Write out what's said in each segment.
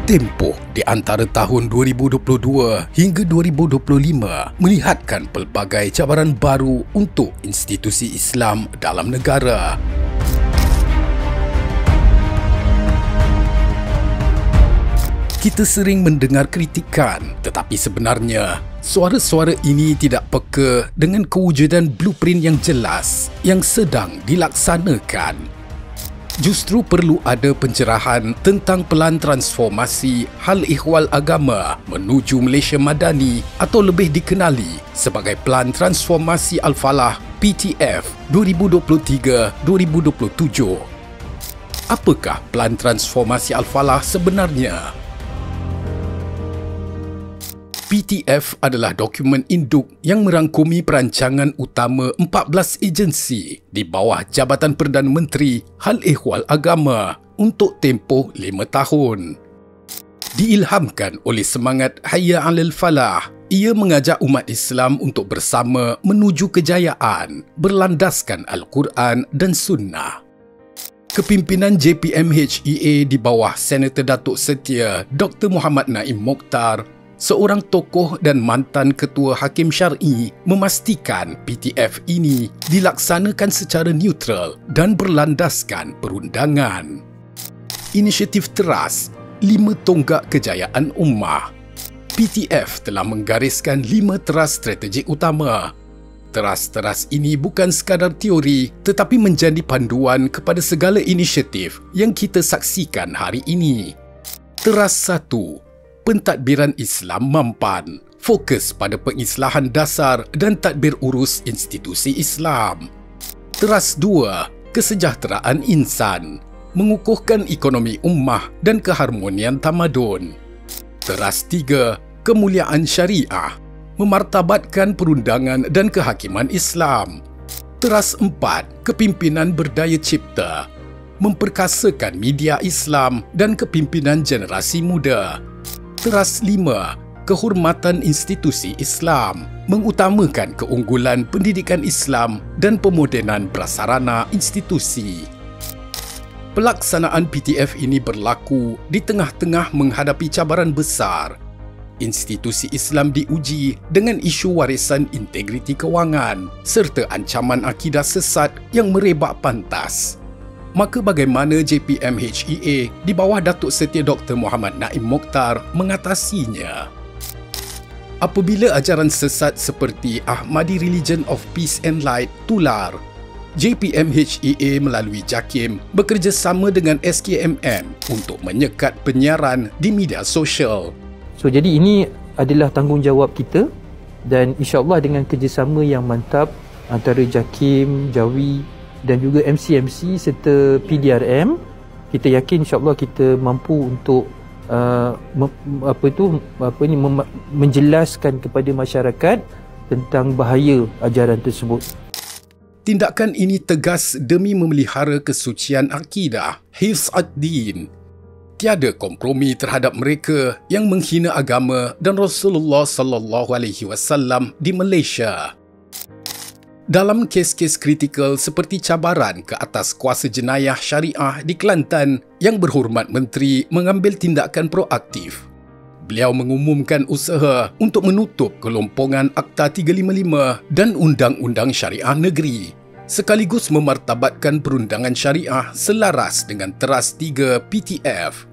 Tempoh di antara tahun 2022 hingga 2025 melihatkan pelbagai cabaran baru untuk institusi Islam dalam negara. Kita sering mendengar kritikan, tetapi sebenarnya suara-suara ini tidak peka dengan kewujudan blueprint yang jelas yang sedang dilaksanakan. Justru perlu ada pencerahan tentang pelan transformasi hal ihwal agama menuju Malaysia Madani atau lebih dikenali sebagai Pelan Transformasi Al-Falah PTF 2023-2027. Apakah Pelan Transformasi Al-Falah sebenarnya? PTF adalah dokumen induk yang merangkumi perancangan utama 14 agensi di bawah Jabatan Perdana Menteri Hal Ehwal Agama untuk tempoh 5 tahun. Diilhamkan oleh semangat Hayya 'alal Falah, ia mengajak umat Islam untuk bersama menuju kejayaan berlandaskan Al-Quran dan Sunnah. Kepimpinan JPMHEA di bawah Senator Datuk Setia Dr. Muhammad Naim Mokhtar, seorang tokoh dan mantan ketua Hakim Syar'i, memastikan PTF ini dilaksanakan secara neutral dan berlandaskan perundangan. Inisiatif teras 5 tonggak kejayaan ummah. PTF telah menggariskan 5 teras strategik utama. Teras-teras ini bukan sekadar teori tetapi menjadi panduan kepada segala inisiatif yang kita saksikan hari ini. Teras 1, pentadbiran Islam mampan, fokus pada pengislahan dasar dan tadbir urus institusi Islam. Teras 2, kesejahteraan insan, mengukuhkan ekonomi ummah dan keharmonian tamadun. Teras 3, kemuliaan syariah, memartabatkan perundangan dan kehakiman Islam. Teras 4, kepimpinan berdaya cipta, memperkasakan media Islam dan kepimpinan generasi muda. Teras 5, kehormatan institusi Islam, mengutamakan keunggulan pendidikan Islam dan pemodenan prasarana institusi. Pelaksanaan PTF ini berlaku di tengah-tengah menghadapi cabaran besar. Institusi Islam diuji dengan isu warisan integriti kewangan serta ancaman akidah sesat yang merebak pantas. Maka bagaimana JPMHEA di bawah Datuk Setia Dr. Muhammad Naim Mokhtar mengatasinya? Apabila ajaran sesat seperti Ahmadi Religion of Peace and Light tular, JPMHEA melalui JAKIM bekerjasama dengan SKMM untuk menyekat penyiaran di media sosial. So, jadi ini adalah tanggungjawab kita dan insya-Allah dengan kerjasama yang mantap antara JAKIM, JAWI dan juga MCMC serta PDRM, kita yakin insya-Allah kita mampu untuk menjelaskan kepada masyarakat tentang bahaya ajaran tersebut. Tindakan ini tegas demi memelihara kesucian akidah, hifz ad-din. Tiada kompromi terhadap mereka yang menghina agama dan Rasulullah sallallahu alaihi wasallam di Malaysia. Dalam kes-kes kritikal seperti cabaran ke atas kuasa jenayah syariah di Kelantan, Yang Berhormat Menteri mengambil tindakan proaktif. Beliau mengumumkan usaha untuk menutup kelompongan Akta 355 dan Undang-Undang Syariah Negeri, sekaligus memartabatkan perundangan syariah selaras dengan Teras 3 PTF.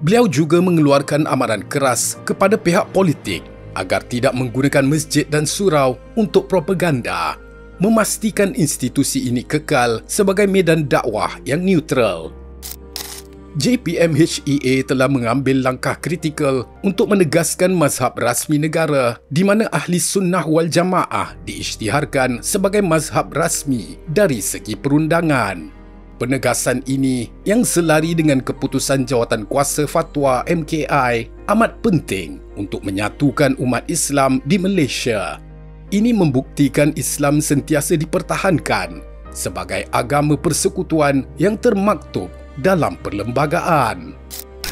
Beliau juga mengeluarkan amaran keras kepada pihak politik agar tidak menggunakan masjid dan surau untuk propaganda, memastikan institusi ini kekal sebagai medan dakwah yang neutral. JPMHEA telah mengambil langkah kritikal untuk menegaskan mazhab rasmi negara di mana Ahli Sunnah wal Jamaah diisytiharkan sebagai mazhab rasmi dari segi perundangan. Penegasan ini yang selari dengan keputusan Jawatankuasa Fatwa MKI amat penting untuk menyatukan umat Islam di Malaysia. Ini membuktikan Islam sentiasa dipertahankan sebagai agama persekutuan yang termaktub dalam perlembagaan.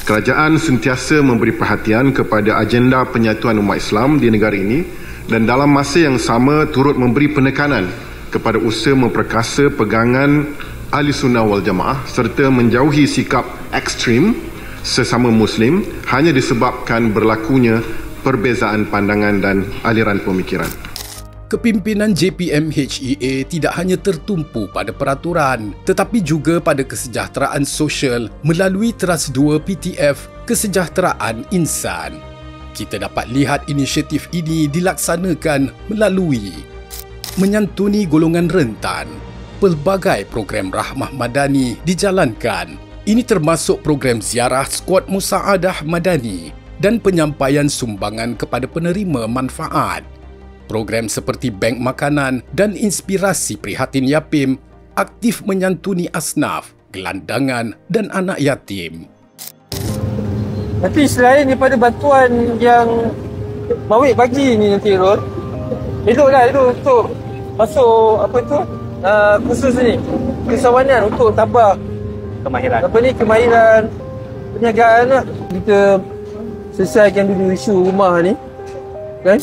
Kerajaan sentiasa memberi perhatian kepada agenda penyatuan umat Islam di negara ini dan dalam masa yang sama turut memberi penekanan kepada usaha memperkasa pegangan Ahli Sunnah wal Jamaah serta menjauhi sikap ekstrim sesama Muslim hanya disebabkan berlakunya perbezaan pandangan dan aliran pemikiran. Kepimpinan JPM-HEA tidak hanya tertumpu pada peraturan tetapi juga pada kesejahteraan sosial melalui Teras 2 PTF Kesejahteraan Insan. Kita dapat lihat inisiatif ini dilaksanakan melalui menyantuni golongan rentan. Pelbagai program rahmah madani dijalankan. Ini termasuk program ziarah skuad Musaadah Madani dan penyampaian sumbangan kepada penerima manfaat. Program seperti bank makanan dan inspirasi prihatin yatim aktif menyantuni asnaf, gelandangan dan anak yatim. Tapi selain daripada bantuan yang Mawik bagi ni nanti Rod, eloklah itu untuk masuk khusus ni kesawanan untuk tambah kemahiran perniagaan lah. Kita selesaikan dulu isu rumah ni kan.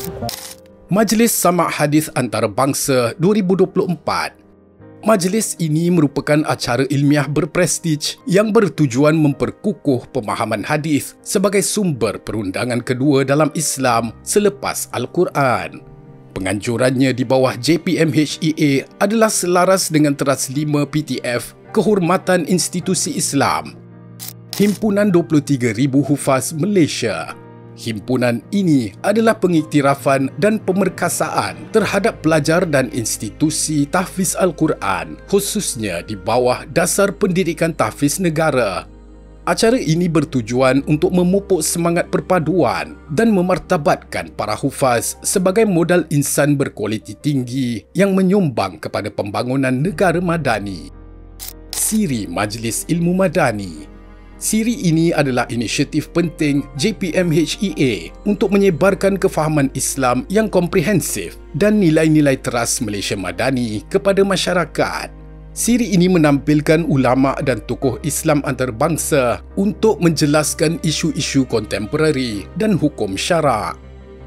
Majlis Samak Hadis Antarabangsa 2024. Majlis ini merupakan acara ilmiah berprestij yang bertujuan memperkukuh pemahaman hadis sebagai sumber perundangan kedua dalam Islam selepas Al-Quran. Penganjurannya di bawah JPM-HEA adalah selaras dengan Teras 5 PTF Kehormatan Institusi Islam. Himpunan 23,000 Hufaz Malaysia. Himpunan ini adalah pengiktirafan dan pemerkasaan terhadap pelajar dan institusi tahfiz Al-Quran, khususnya di bawah Dasar Pendidikan Tahfiz Negara. Acara ini bertujuan untuk memupuk semangat perpaduan dan memartabatkan para hufaz sebagai modal insan berkualiti tinggi yang menyumbang kepada pembangunan negara madani. Siri Majlis Ilmu Madani. Siri ini adalah inisiatif penting JPM-HEA untuk menyebarkan kefahaman Islam yang komprehensif dan nilai-nilai teras Malaysia Madani kepada masyarakat. Siri ini menampilkan ulama dan tokoh Islam antarabangsa untuk menjelaskan isu-isu kontemporari dan hukum syarak.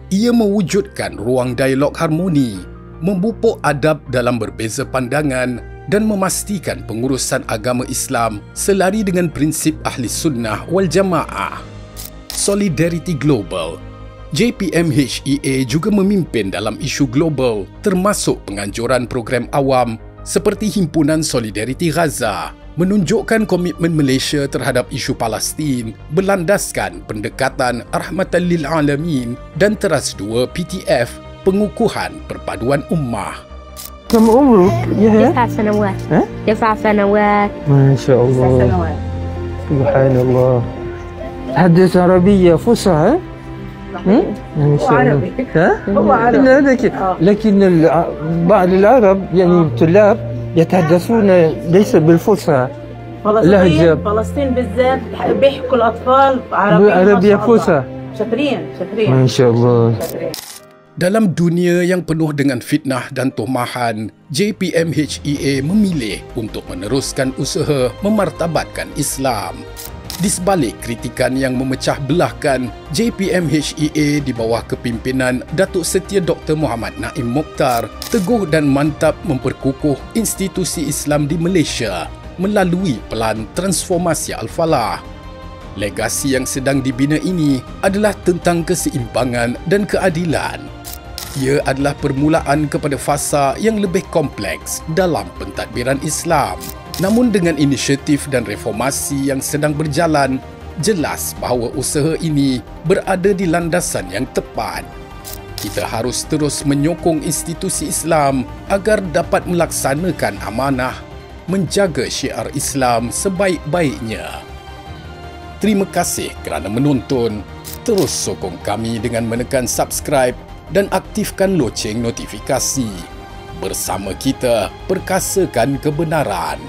Ia mewujudkan ruang dialog harmoni, memupuk adab dalam berbeza pandangan dan memastikan pengurusan agama Islam selari dengan prinsip Ahli Sunnah wal Jamaah. Solidarity Global. JPM-HEA juga memimpin dalam isu global termasuk penganjuran program awam seperti Himpunan Solidariti Gaza, menunjukkan komitmen Malaysia terhadap isu Palestin berlandaskan pendekatan Rahmatan lil Alamin dan Teras 2 PTF Pengukuhan Perpaduan Ummah. كم عمرك؟ يا 9 سنوات. ها؟ 9 سنوات. ما شاء الله. سبحان الله. تحدث عربية فصحى؟ ما شاء الله. ها؟ هو عربي. لكن بعض العرب يعني الطلاب يتحدثون ليس بالفصحى. فلسطين بالذات بيحكوا الأطفال عربية فصحى. شاطرين. ما شاء الله. Dalam dunia yang penuh dengan fitnah dan tomahan, JPM-HEA memilih untuk meneruskan usaha memartabatkan Islam. Di sebalik kritikan yang memecah belahkan, JPM-HEA di bawah kepimpinan Datuk Setia Dr. Muhammad Naim Mokhtar teguh dan mantap memperkukuh institusi Islam di Malaysia melalui pelan transformasi Al-Falah. Legasi yang sedang dibina ini adalah tentang keseimbangan dan keadilan. Ia adalah permulaan kepada fasa yang lebih kompleks dalam pentadbiran Islam. Namun dengan inisiatif dan reformasi yang sedang berjalan, jelas bahawa usaha ini berada di landasan yang tepat. Kita harus terus menyokong institusi Islam agar dapat melaksanakan amanah, menjaga syiar Islam sebaik-baiknya. Terima kasih kerana menonton. Terus sokong kami dengan menekan subscribe dan aktifkan loceng notifikasi. Bersama kita, perkasakan kebenaran.